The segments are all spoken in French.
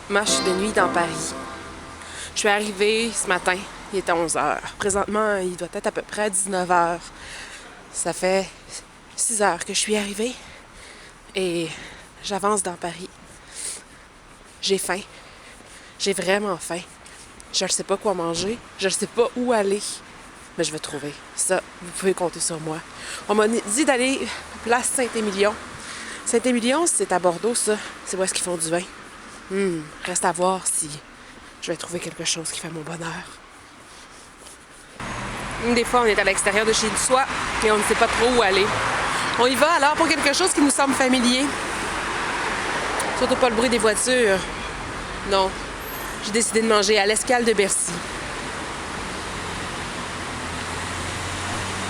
marche de nuit dans Paris. Je suis arrivée ce matin, il était 11 h. Présentement, il doit être à peu près 19 h. Ça fait 6 heures que je suis arrivée et j'avance dans Paris. J'ai faim. J'ai vraiment faim. Je ne sais pas quoi manger. Je ne sais pas où aller. Mais je vais trouver. Ça, vous pouvez compter sur moi. On m'a dit d'aller place Saint-Émilion. Saint-Émilion, c'est à Bordeaux, ça. C'est où est-ce qu'ils font du vin. Reste à voir si je vais trouver quelque chose qui fait mon bonheur. Des fois, on est à l'extérieur de chez soi et on ne sait pas trop où aller. On y va alors pour quelque chose qui nous semble familier. Surtout pas le bruit des voitures. Non. J'ai décidé de manger à l'Escale de Bercy.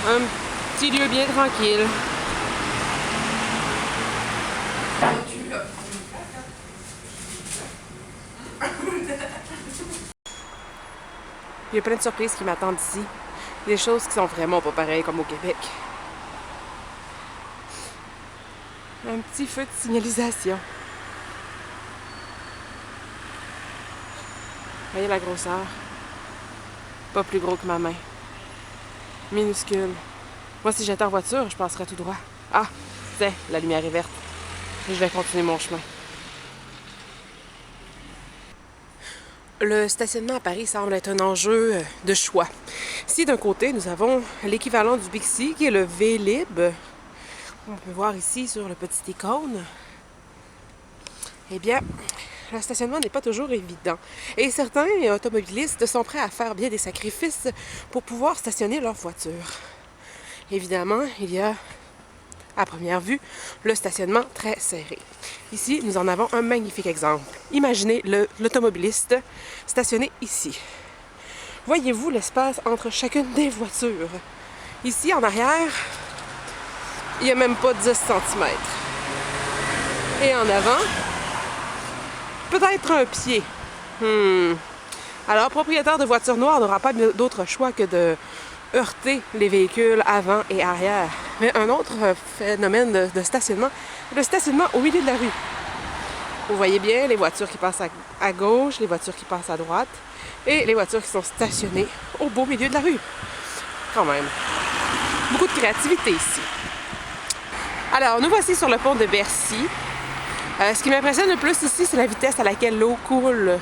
Un petit lieu bien tranquille. Il y a plein de surprises qui m'attendent ici. Des choses qui sont vraiment pas pareilles comme au Québec. Un petit feu de signalisation. Voyez la grosseur. Pas plus gros que ma main. Minuscule. Moi, si j'étais en voiture, je passerais tout droit. Ah, c'est, la lumière est verte. Je vais continuer mon chemin. Le stationnement à Paris semble être un enjeu de choix. Ici, d'un côté, nous avons l'équivalent du Bixi, qui est le Vélib. On peut voir ici sur le petit icône. Eh bien, le stationnement n'est pas toujours évident. Et certains automobilistes sont prêts à faire bien des sacrifices pour pouvoir stationner leur voiture. Évidemment, il y a, à première vue, le stationnement très serré. Ici, nous en avons un magnifique exemple. Imaginez l'automobiliste stationné ici. Voyez-vous l'espace entre chacune des voitures? Ici, en arrière, il n'y a même pas 10 cm. Et en avant, peut-être un pied. Alors, propriétaire de voiture noire n'aura pas d'autre choix que de heurter les véhicules avant et arrière. Mais un autre phénomène de stationnement, le stationnement au milieu de la rue. Vous voyez bien les voitures qui passent à gauche, les voitures qui passent à droite et les voitures qui sont stationnées au beau milieu de la rue. Quand même. Beaucoup de créativité ici. Alors, nous voici sur le pont de Bercy. Ce qui m'impressionne le plus ici, c'est la vitesse à laquelle l'eau coule.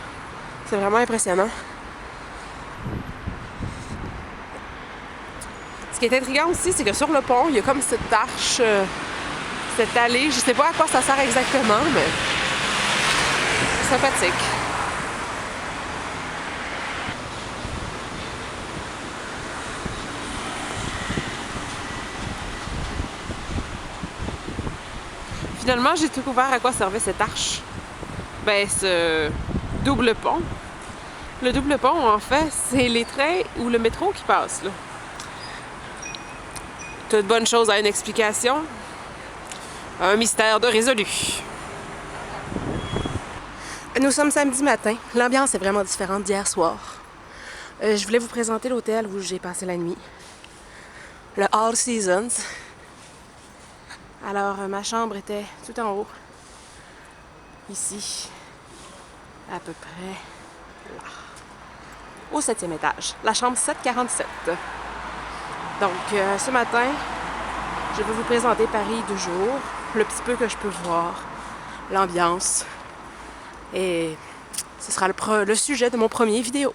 C'est vraiment impressionnant. Ce qui est intriguant aussi, c'est que sur le pont, il y a comme cette arche, cette allée. Je ne sais pas à quoi ça sert exactement, mais c'est sympathique. Finalement, j'ai découvert à quoi servait cette arche. Ben, ce double pont. Le double pont, en fait, c'est les trains ou le métro qui passent, là. Toute bonne chose a une explication. Un mystère de résolu. Nous sommes samedi matin. L'ambiance est vraiment différente d'hier soir. Je voulais vous présenter l'hôtel où j'ai passé la nuit. Le All Seasons. Alors, ma chambre était tout en haut. Ici. À peu près là. Au 7e étage. La chambre 747. Donc, ce matin, je vais vous présenter Paris de jour, le petit peu que je peux voir, l'ambiance. Et ce sera le sujet de mon premier vidéo.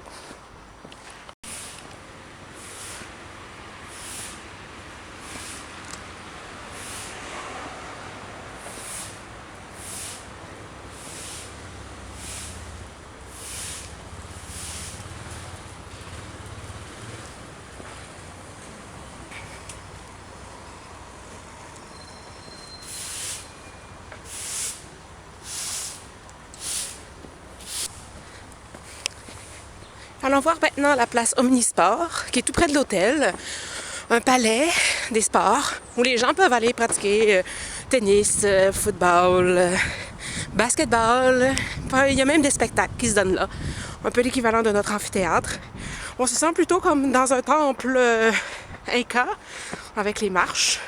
Allons voir maintenant la place Omnisport, qui est tout près de l'hôtel. Un palais des sports où les gens peuvent aller pratiquer tennis, football, basketball. Il y a même des spectacles qui se donnent là. Un peu l'équivalent de notre amphithéâtre. On se sent plutôt comme dans un temple inca, avec les marches.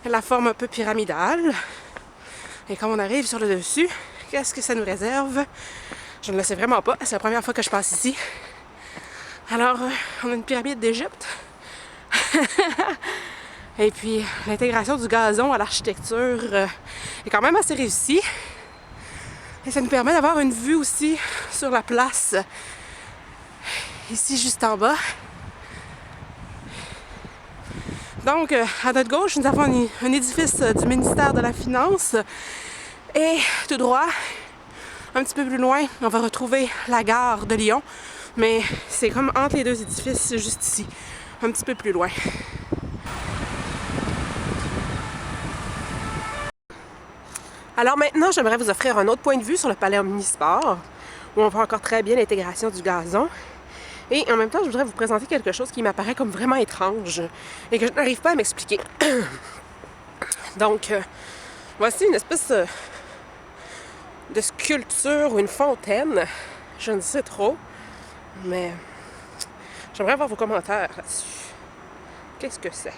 La forme un peu pyramidale. Et quand on arrive sur le dessus, qu'est-ce que ça nous réserve? Je ne le sais vraiment pas. C'est la première fois que je passe ici. Alors, on a une pyramide d'Égypte. Et puis, l'intégration du gazon à l'architecture est quand même assez réussie. Et ça nous permet d'avoir une vue aussi sur la place, ici juste en bas. Donc, à notre gauche, nous avons un édifice du ministère de la Finance. Et tout droit, un petit peu plus loin, on va retrouver la gare de Lyon. Mais c'est comme entre les deux édifices, juste ici, un petit peu plus loin. Alors maintenant, j'aimerais vous offrir un autre point de vue sur le palais Omnisport, où on voit encore très bien l'intégration du gazon. Et en même temps, je voudrais vous présenter quelque chose qui m'apparaît comme vraiment étrange et que je n'arrive pas à m'expliquer. Donc, voici une espèce de sculpture ou une fontaine. Je ne sais trop, mais j'aimerais avoir vos commentaires là-dessus. Qu'est-ce que c'est?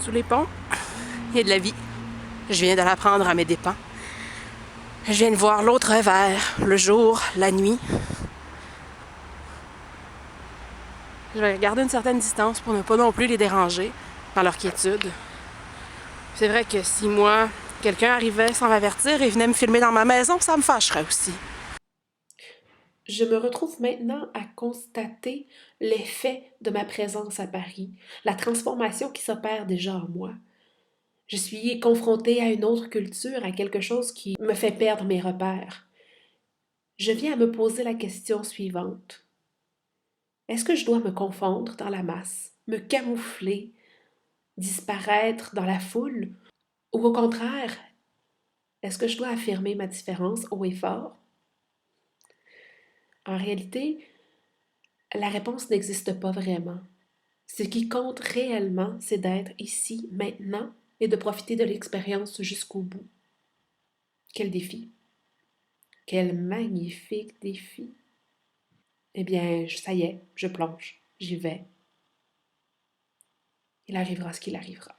Sous les ponts, il y a de la vie. Je viens de l'apprendre à mes dépens. Je viens de voir l'autre revers, le jour, la nuit. Je vais garder une certaine distance pour ne pas non plus les déranger dans leur quiétude. C'est vrai que si moi, quelqu'un arrivait sans m'avertir et venait me filmer dans ma maison, ça me fâcherait aussi. Je me retrouve maintenant à constater l'effet de ma présence à Paris, la transformation qui s'opère déjà en moi. Je suis confrontée à une autre culture, à quelque chose qui me fait perdre mes repères. Je viens à me poser la question suivante. Est-ce que je dois me confondre dans la masse, me camoufler, disparaître dans la foule, ou au contraire, est-ce que je dois affirmer ma différence haut et fort? En réalité, la réponse n'existe pas vraiment. Ce qui compte réellement, c'est d'être ici, maintenant, et de profiter de l'expérience jusqu'au bout. Quel défi! Quel magnifique défi! Eh bien, ça y est, je plonge, j'y vais. Il arrivera ce qu'il arrivera.